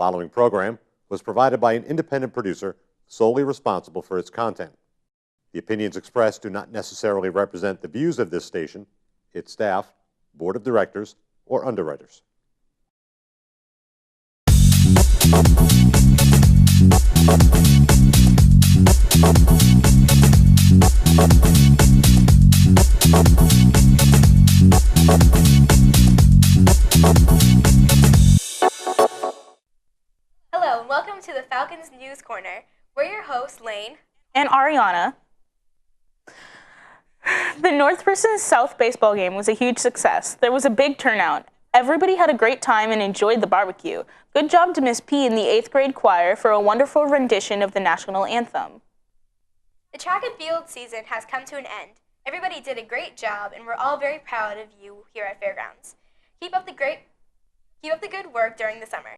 following program was provided by an independent producer solely responsible for its content. The opinions expressed do not necessarily represent the views of this station, its staff, board of directors, or underwriters. Hello, and welcome to the Falcons News Corner. We're your hosts, Lane and Ariana. The North versus South baseball game was a huge success. There was a big turnout. Everybody had a great time and enjoyed the barbecue. Good job to Miss P in the 8th grade choir for a wonderful rendition of the national anthem. The track and field season has come to an end. Everybody did a great job, and we're all very proud of you here at Fairgrounds. Keep up the good work during the summer.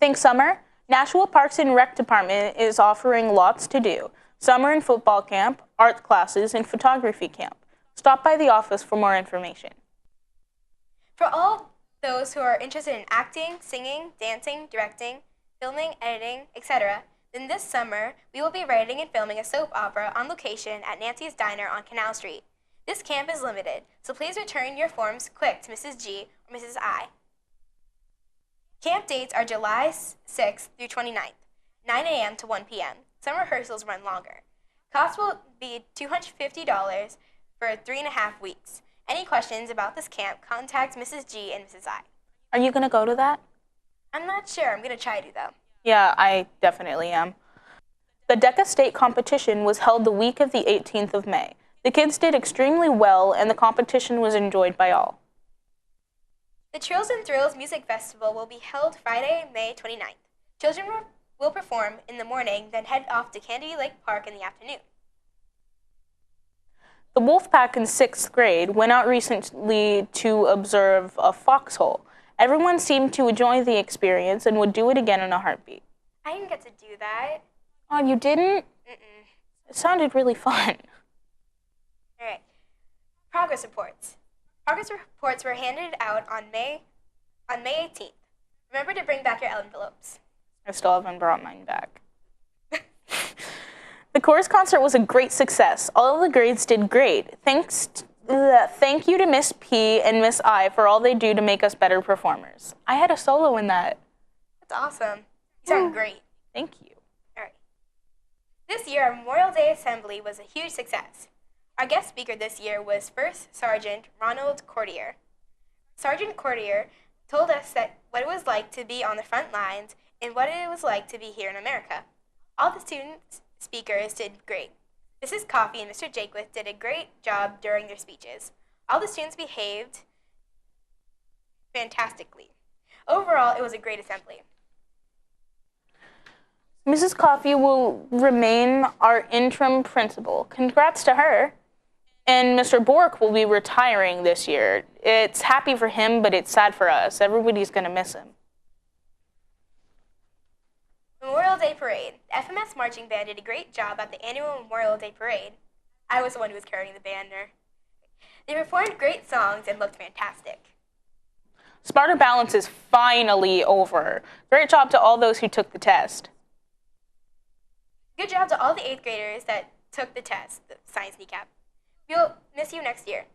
Thanks, Summer. Nashua Parks and Rec Department is offering lots to do. Summer and football camp, art classes, and photography camp. Stop by the office for more information. For all those who are interested in acting, singing, dancing, directing, filming, editing, etc., then this summer we will be writing and filming a soap opera on location at Nancy's Diner on Canal Street. This camp is limited, so please return your forms quick to Mrs. G or Mrs. I. Camp dates are July 6th through 29th, 9 a.m. to 1 p.m. Some rehearsals run longer. Cost will be $250 for 3.5 weeks. Any questions about this camp, contact Mrs. G and Mrs. I. Are you going to go to that? I'm not sure. I'm going to try to, though. Yeah, I definitely am. The DECA State competition was held the week of the 18th of May. The kids did extremely well, and the competition was enjoyed by all. The Trills and Thrills Music Festival will be held Friday, May 29th. Children will perform in the morning, then head off to Candy Lake Park in the afternoon. The Wolfpack in 6th grade went out recently to observe a foxhole. Everyone seemed to enjoy the experience and would do it again in a heartbeat. I didn't get to do that. Oh, you didn't? Mm-mm. It sounded really fun. All right. Progress reports. Progress reports were handed out on May 18th. Remember to bring back your envelopes. I still haven't brought mine back. The chorus concert was a great success. All of the grades did great. Thank you to Miss P and Miss I for all they do to make us better performers. I had a solo in that. That's awesome. You sound great. Thank you. All right. This year, our Memorial Day Assembly was a huge success. Our guest speaker this year was First Sergeant Ronald Courtier. Sergeant Courtier told us what it was like to be on the front lines and what it was like to be here in America. All the student speakers did great. Mrs. Coffey and Mr. Jakewith did a great job during their speeches. All the students behaved fantastically. Overall, it was a great assembly. Mrs. Coffey will remain our interim principal. Congrats to her. And Mr. Bork will be retiring this year. It's happy for him, but it's sad for us. Everybody's going to miss him. Memorial Day Parade. The FMS Marching Band did a great job at the annual Memorial Day Parade. I was the one who was carrying the banner. They performed great songs and looked fantastic. Sparta Balance is finally over. Great job to all those who took the test. Good job to all the 8th graders that took the test, the science kneecap. We'll miss you next year.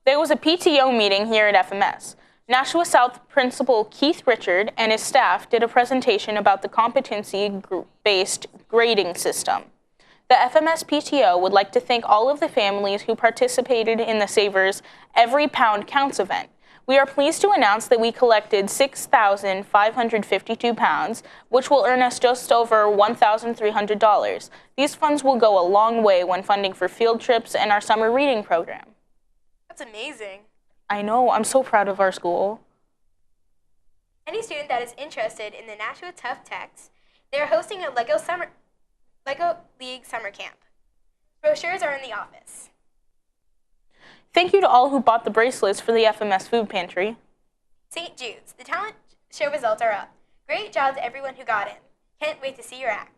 There was a PTO meeting here at FMS. Nashua South Principal Keith Richard and his staff did a presentation about the competency-based grading system. The FMS PTO would like to thank all of the families who participated in the Savers Every Pound Counts event. We are pleased to announce that we collected 6,552 pounds, which will earn us just over $1,300. These funds will go a long way when funding for field trips and our summer reading program. That's amazing. I know, I'm so proud of our school. Any student that is interested in the Nashua Tough Techs, they are hosting a Lego League summer camp. Brochures are in the office. Thank you to all who bought the bracelets for the FMS food pantry. St. Jude's, the talent show results are up. Great job to everyone who got in. Can't wait to see your acts.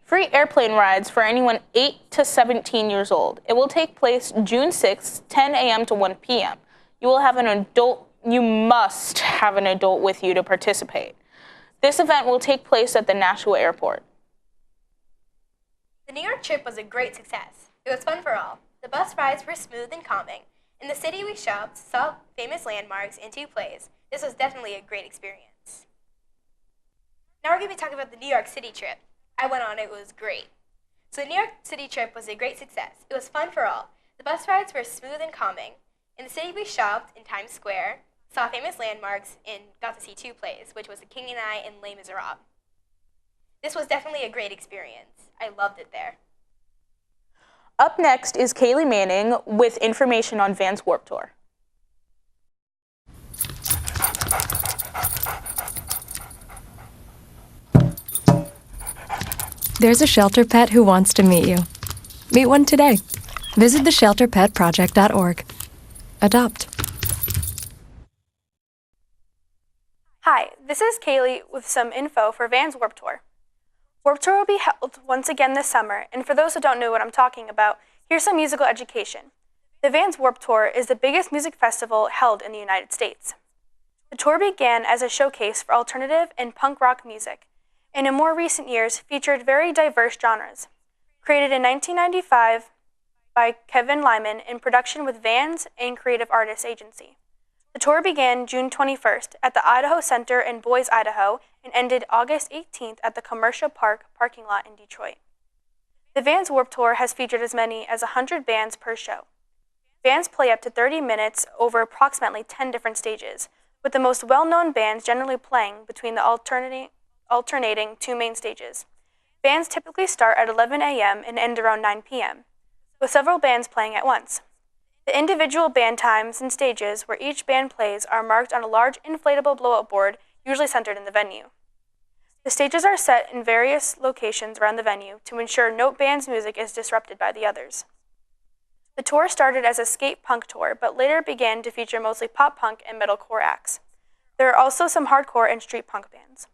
Free airplane rides for anyone 8 to 17 years old. It will take place June 6th, 10 a.m. to 1 p.m. You will have an adult you must have an adult with you to participate. This event will take place at the Nashua Airport. The New York trip was a great success. It was fun for all. The bus rides were smooth and calming. In the city we shopped, saw famous landmarks, and 2 plays. This was definitely a great experience. Now we're going to be talking about the New York City trip. I went on it, was great. So the New York City trip was a great success. It was fun for all. The bus rides were smooth and calming. In the city we shopped in Times Square, saw famous landmarks, and got to see 2 plays, which was The King and I and Les Miserables. This was definitely a great experience. I loved it there. Up next is Kaylee Manning with information on Vans Warped Tour. There's a shelter pet who wants to meet you. Meet one today. Visit theshelterpetproject.org. Adopt. Hi, this is Kaylee with some info for Vans Warped Tour. Warped Tour will be held once again this summer, and for those who don't know what I'm talking about, here's some musical education. The Vans Warped Tour is the biggest music festival held in the United States. The tour began as a showcase for alternative and punk rock music, and in more recent years featured very diverse genres. Created in 1995 by Kevin Lyman in production with Vans and Creative Artists Agency. The tour began June 21st at the Idaho Center in Boise, Idaho, and ended August 18th at the Commercial Park parking lot in Detroit. The Vans Warped Tour has featured as many as 100 bands per show. Bands play up to 30 minutes over approximately 10 different stages, with the most well-known bands generally playing between the alternating 2 main stages. Bands typically start at 11 a.m. and end around 9 p.m., with several bands playing at once. The individual band times and stages where each band plays are marked on a large inflatable blow-up board, usually centered in the venue. The stages are set in various locations around the venue to ensure no band's music is disrupted by the others. The tour started as a skate punk tour, but later began to feature mostly pop punk and metalcore acts. There are also some hardcore and street punk bands.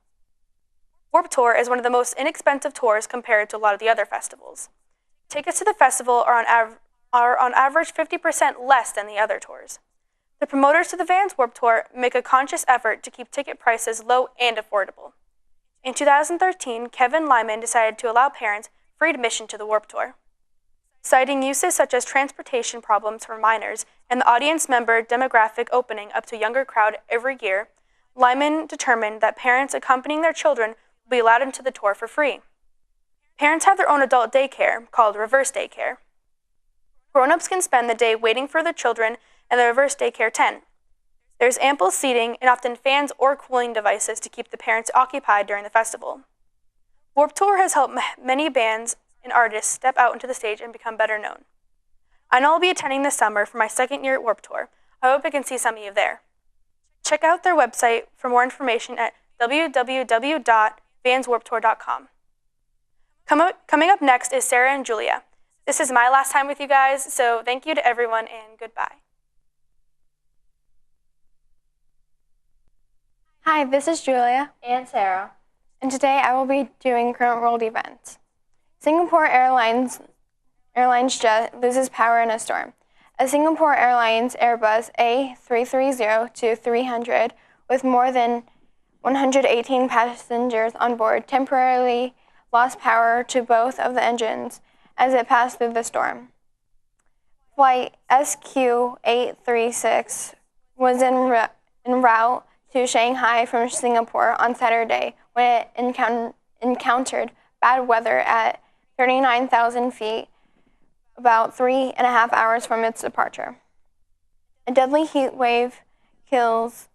Warped Tour is one of the most inexpensive tours compared to a lot of the other festivals. Tickets to the festival are on average 50% less than the other tours. The promoters to the Vans Warped Tour make a conscious effort to keep ticket prices low and affordable. In 2013, Kevin Lyman decided to allow parents free admission to the Warped Tour. Citing uses such as transportation problems for minors and the audience member demographic opening up to a younger crowd every year, Lyman determined that parents accompanying their children will be allowed into the tour for free. Parents have their own adult daycare, called reverse daycare. Grown-ups can spend the day waiting for their children in the reverse daycare tent. There's ample seating and often fans or cooling devices to keep the parents occupied during the festival. Warped Tour has helped many bands and artists step out into the stage and become better known. I know I'll be attending this summer for my 2nd year at Warped Tour. I hope I can see some of you there. Check out their website for more information at www.vanswarpedtour.com. Coming up next is Sarah and Julia. This is my last time with you guys, so thank you to everyone and goodbye. Hi, this is Julia and Sarah, and today I will be doing current world events. Singapore Airlines jet loses power in a storm. A Singapore Airlines Airbus A330-300 with more than 118 passengers on board temporarily lost power to both of the engines as it passed through the storm. Flight SQ836 was en route to Shanghai from Singapore on Saturday when it encountered bad weather at 39,000 feet, about 3.5 hours from its departure. A deadly heat wave kills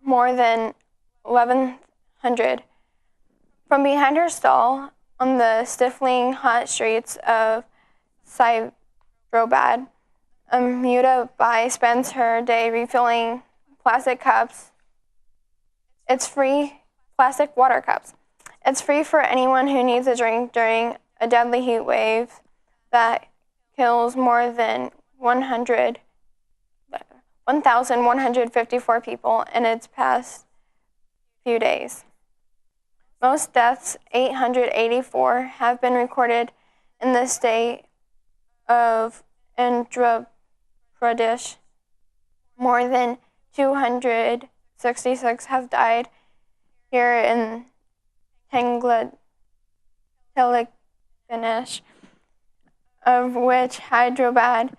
more than 1,100. From behind her stall on the stifling hot streets of Hyderabad, Amuda Bai spends her day refilling plastic cups. Plastic water cups. It's free for anyone who needs a drink during a deadly heat wave that kills more than 1,154 people in its past few days. Most deaths, 884, have been recorded in the state of Andhra Pradesh. More than 266 have died here in Bangladesh, of which Hyderabad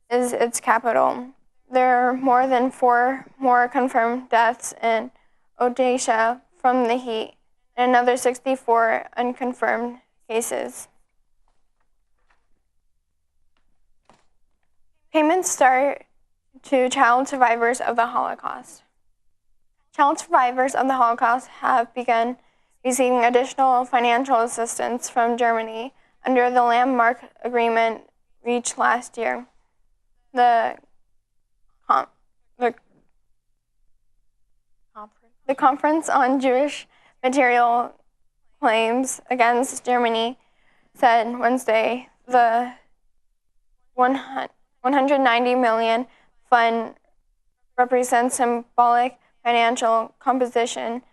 is its capital. There are more than 4 more confirmed deaths in Odisha from the heat, and another 64 unconfirmed cases. Payments start to child survivors of the Holocaust. Child survivors of the Holocaust have begun receiving additional financial assistance from Germany under the landmark agreement reached last year. The Conference on Jewish Material Claims against Germany said Wednesday the 190 million fund represents symbolic financial compensation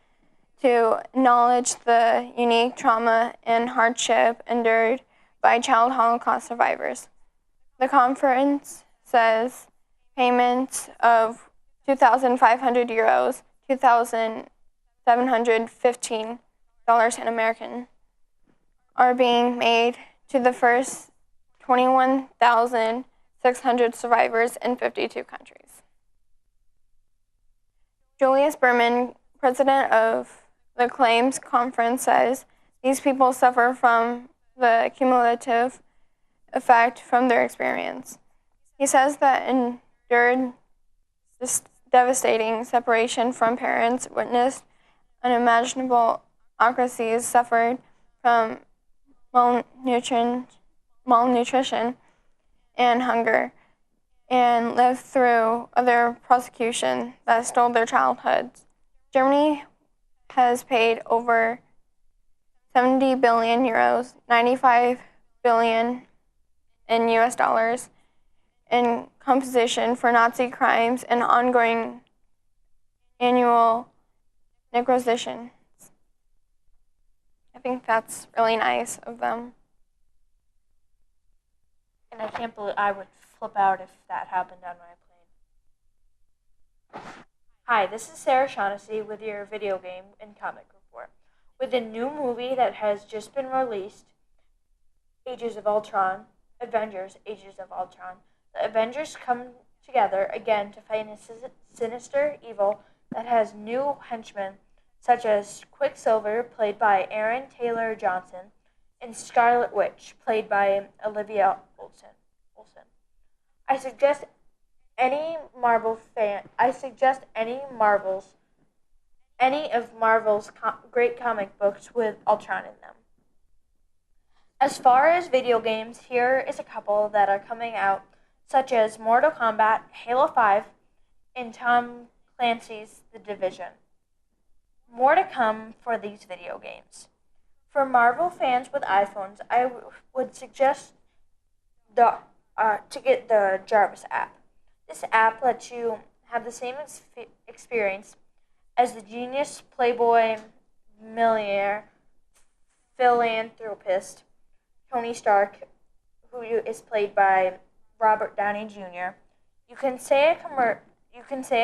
to acknowledge the unique trauma and hardship endured by child Holocaust survivors. The conference says payments of €2,500, $2,715 in American, are being made to the first 21,600 survivors in 52 countries. Julius Berman, president of the Claims Conference, says these people suffer from the cumulative effect from their experience. He says that endured this devastating separation from parents, witnessed unimaginable atrocities, suffered from malnutrition and hunger, and lived through other prosecution that stole their childhoods. Germany has paid over 70 billion euros, 95 billion in US dollars, in compensation for Nazi crimes and ongoing annual negotiations. I think that's really nice of them. And I can't believe I would flip out if that happened on my plane. Hi, this is Sarah Shaughnessy with your video game and comic report. With a new movie that has just been released, Avengers Ages of Ultron, the Avengers come together again to fight a sinister evil that has new henchmen such as Quicksilver, played by Aaron Taylor Johnson, and Scarlet Witch, played by Olivia Olsen. I suggest any of Marvel's great comic books with Ultron in them. As far as video games, here is a couple that are coming out, such as Mortal Kombat, Halo 5, and Tom Clancy's The Division. More to come for these video games. For Marvel fans with iPhones, I would suggest to get the Jarvis app. This app lets you have the same experience as the genius, playboy, millionaire, philanthropist Tony Stark, who is played by Robert Downey Jr. You can say a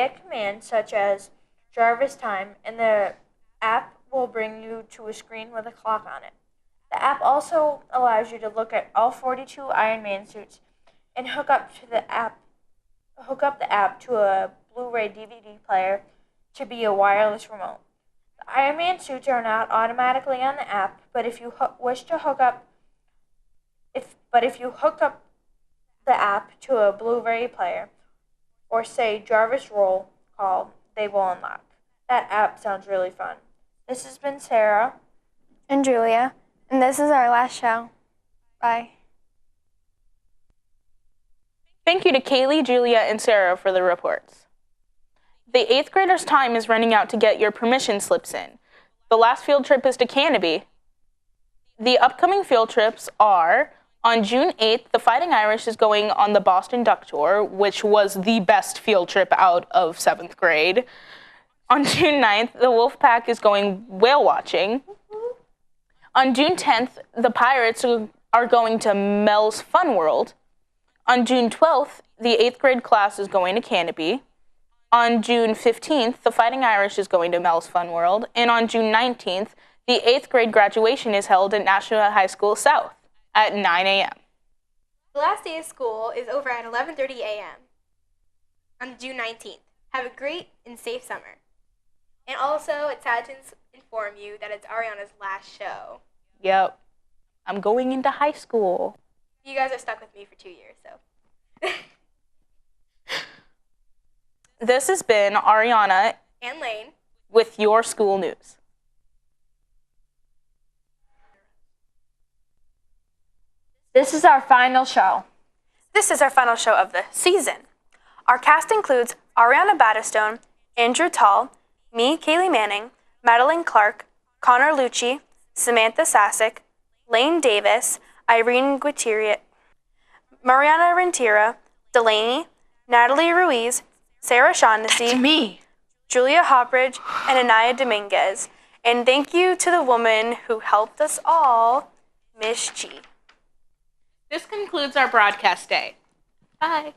command such as Jarvis time, and the app will bring you to a screen with a clock on it. The app also allows you to look at all 42 Iron Man suits and hook up the app to a Blu-ray DVD player to be a wireless remote. The Iron Man suits are not automatically on the app, but if you hook up the app to a Blu-ray player, or say Jarvis roll call, they will unlock. That app sounds really fun. This has been Sarah And Julia, and this is our last show. Bye. Thank you to Kaylee, Julia, and Sarah for the reports. The 8th graders' time is running out to get your permission slips in. The last field trip is to Canopy. The upcoming field trips are: on June 8th, the Fighting Irish is going on the Boston Duck Tour, which was the best field trip out of 7th grade. On June 9th, the Wolfpack is going whale watching. On June 10th, the Pirates are going to Mel's Fun World. On June 12th, the 8th grade class is going to Canopy. On June 15th, the Fighting Irish is going to Mel's Fun World. And on June 19th, the 8th grade graduation is held at Nashua High School South at 9 a.m. The last day of school is over at 11:30 a.m. on June 19th. Have a great and safe summer. And also, it's sad to inform you that it's Ariana's last show. Yep. I'm going into high school. You guys are stuck with me for 2 years, so. This has been Ariana And Lane. with your school news. This is our final show. This is our final show of the season. Our cast includes Ariana Battistone, Andrew Tall, me, Kaylee Manning, Madeline Clark, Connor Lucci, Samantha Sasick, Lane Davis, Irene Gutierrez, Mariana Rentira, Delaney, Natalie Ruiz, Sarah Shaughnessy, Me. Julia Hopridge, and Anaya Dominguez. And thank you to the woman who helped us all, Miss G. This concludes our broadcast day. Bye.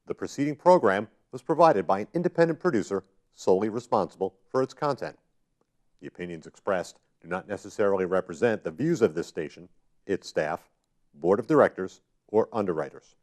The preceding program was provided by an independent producer solely responsible for its content. The opinions expressed do not necessarily represent the views of this station, its staff, board of directors, or underwriters.